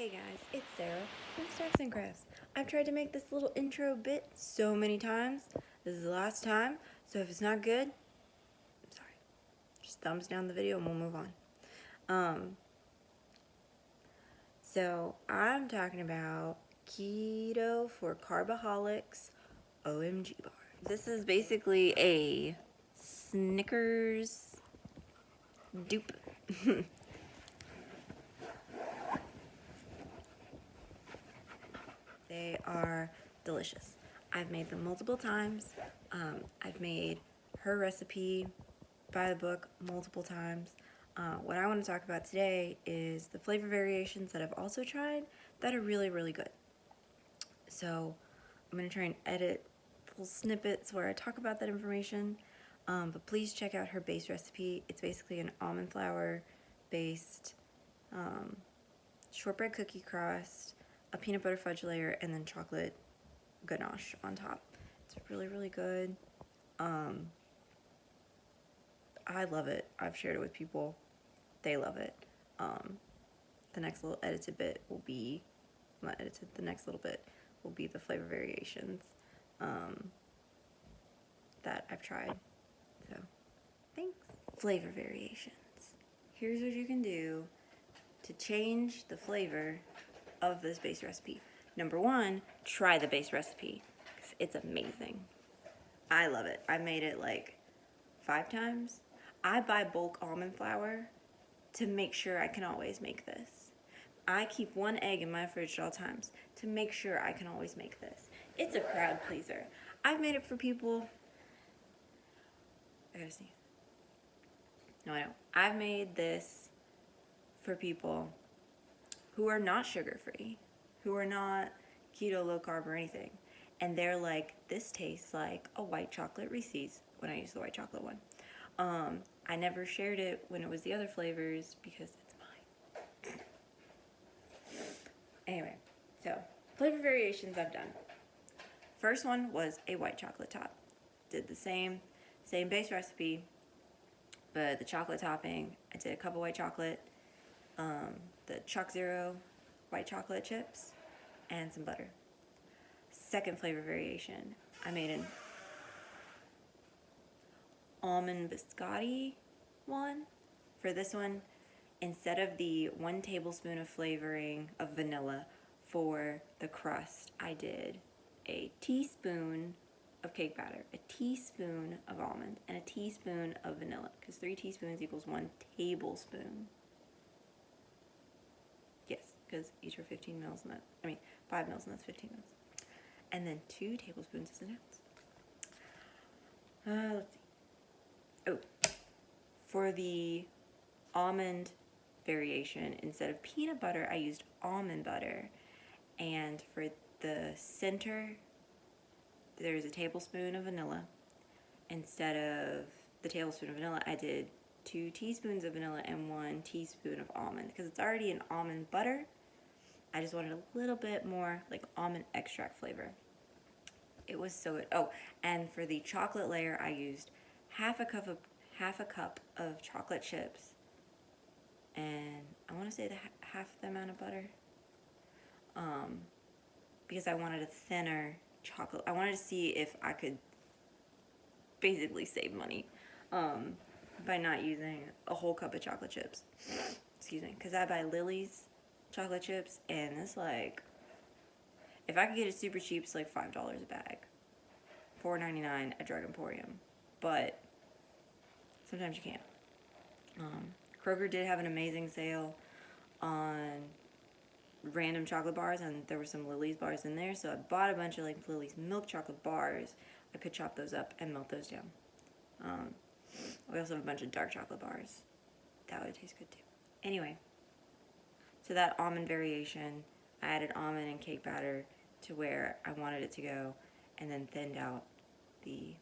Hey guys, it's Sarah from Stacks and Crafts. I've tried to make this little intro bit so many times. This is the last time, so if it's not good, I'm sorry. Just thumbs down the video and we'll move on. So I'm talking about Keto4Karboholics OMG bar. This is basically a Snickers dupe. They are delicious. I've made them multiple times. I've made her recipe by the book multiple times. What I want to talk about today is the flavor variations that I've also tried that are really, really good. So I'm going to try and edit little snippets where I talk about that information. But please check out her base recipe. It's basically an almond flour based shortbread cookie crust, a peanut butter fudge layer, and then chocolate ganache on top. It's really, really good. I love it. I've shared it with people. They love it. The next little edited bit will be, not edited, the next little bit will be the flavor variations that I've tried. So, thanks. Flavor variations. Here's what you can do to change the flavor of this base recipe. Number one, try the base recipe. It's amazing. I love it. I made it like 5 times. I buy bulk almond flour to make sure I can always make this. I keep 1 egg in my fridge at all times to make sure I can always make this. It's a crowd pleaser. I've made it for people. I gotta see. No, I don't. I've made this for people who are not sugar-free, who are not keto, low carb, or anything. And they're like, this tastes like a white chocolate Reese's when I use the white chocolate one. I never shared it when it was the other flavors because it's mine. Anyway, so flavor variations I've done. First one was a white chocolate top. Did the same base recipe, but the chocolate topping, I did a cup of white chocolate, the Choc Zero white chocolate chips, and some butter. Second flavor variation, I made an almond biscotti one. For this one, instead of the 1 tablespoon of flavoring of vanilla for the crust, I did a teaspoon of cake batter, a teaspoon of almond, and a teaspoon of vanilla, because 3 teaspoons equals 1 tablespoon. Yes, because each are 15 mils, and 5 mils, and that's 15 mils. And then 2 tablespoons is an ounce. Let's see. Oh, for the almond variation, instead of peanut butter, I used almond butter. And for the center, there's a tablespoon of vanilla. Instead of the tablespoon of vanilla, I did 2 teaspoons of vanilla and 1 teaspoon of almond. Because it's already an almond butter, I just wanted a little bit more like almond extract flavor. It was so good. Oh, and for the chocolate layer, I used half a cup of chocolate chips, and I want to say half the amount of butter, because I wanted a thinner chocolate. I wanted to see if I could basically save money by not using a whole cup of chocolate chips. Excuse me, because I buy Lily's chocolate chips, and it's like, if I could get it super cheap, it's like $5 a bag, $4.99 at Drug Emporium, but sometimes you can't. Kroger did have an amazing sale on random chocolate bars, and there were some Lily's bars in there, so I bought a bunch of like Lily's milk chocolate bars. I could chop those up and melt those down. We also have a bunch of dark chocolate bars. That would taste good too. Anyway, so that almond variation, I added almond and cake batter to where I wanted it to go, and then thinned out the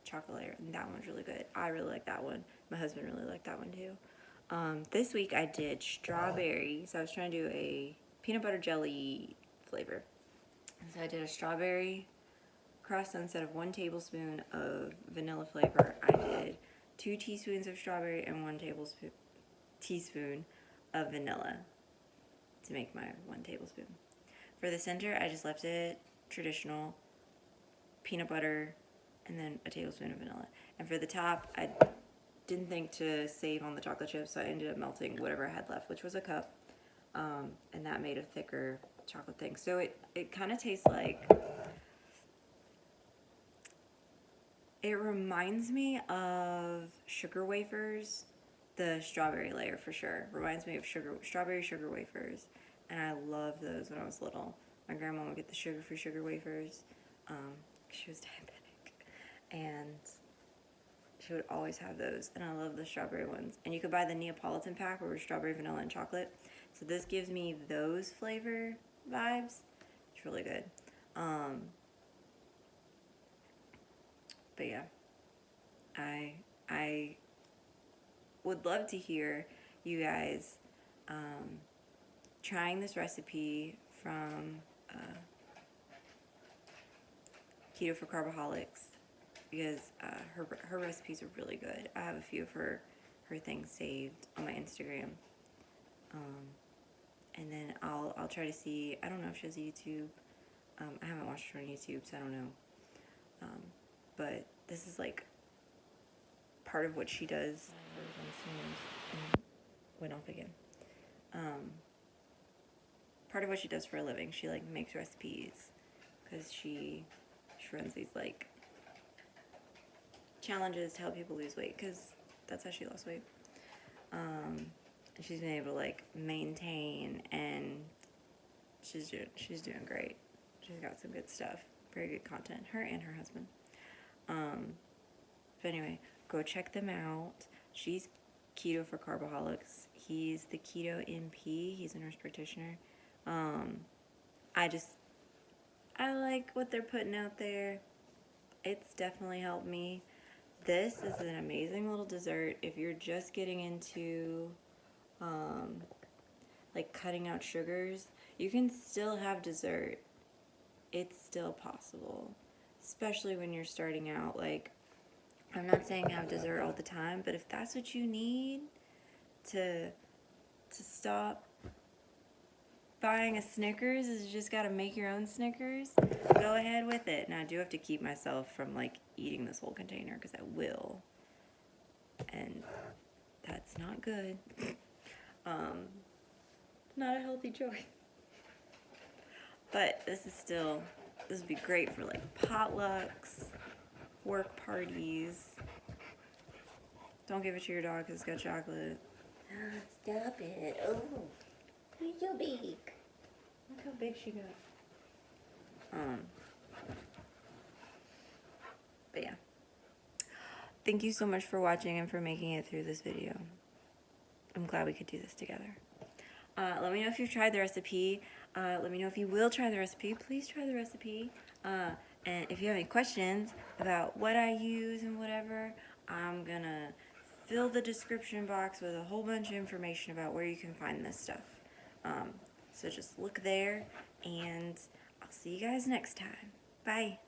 chocolate layer, and that one's really good. I really like that one. My husband really liked that one too. This week I did strawberry, so I was trying to do a peanut butter jelly flavor. So I did a strawberry crust. Instead of 1 tablespoon of vanilla flavor, I did 2 teaspoons of strawberry and 1 teaspoon of vanilla to make my 1 tablespoon. For the center, I just left it traditional, peanut butter, and then a tablespoon of vanilla. And for the top, I didn't think to save on the chocolate chips, so I ended up melting whatever I had left, which was a cup, and that made a thicker chocolate thing. So it kind of tastes like, it reminds me of sugar wafers, the strawberry layer for sure. Reminds me of strawberry sugar wafers, and I loved those when I was little. My grandma would get the sugar-free sugar wafers. She was diabetic, and she would always have those, and I love the strawberry ones. And you could buy the Neapolitan pack where it was strawberry, vanilla, and chocolate. So this gives me those flavor vibes. It's really good. But yeah, I would love to hear you guys trying this recipe from Keto4Karboholics, because her recipes are really good. I have a few of her things saved on my Instagram, and then I'll try to see. I don't know if she has a YouTube. I haven't watched her on YouTube, so I don't know. But this is like part of what she does. And went off again. Part of what she does for a living. She like makes recipes because she runs these like challenges to help people lose weight, because that's how she lost weight. And she's been able to like maintain, and she's doing great. She's got some good stuff, very good content. Her and her husband. But anyway, go check them out. She's Keto4Karboholics. He's the Keto MP. He's a nurse practitioner. I like what they're putting out there. It's definitely helped me. This is an amazing little dessert if you're just getting into like cutting out sugars. You can still have dessert. It's still possible, especially when you're starting out. Like, I'm not saying have dessert all the time, but if that's what you need to stop buying a Snickers, is you just gotta make your own Snickers, go ahead with it. Now I do have to keep myself from like eating this whole container, because I will, and that's not good. It's not a healthy choice. But this would be great for like potlucks, work parties. Don't give it to your dog because it's got chocolate. Stop it. Oh, you're so big. Look how big she got. But yeah. Thank you so much for watching and for making it through this video. I'm glad we could do this together. Let me know if you've tried the recipe. Let me know if you will try the recipe. Please try the recipe. And if you have any questions about what I use and whatever, I'm gonna fill the description box with a whole bunch of information about where you can find this stuff. So just look there, and I'll see you guys next time. Bye.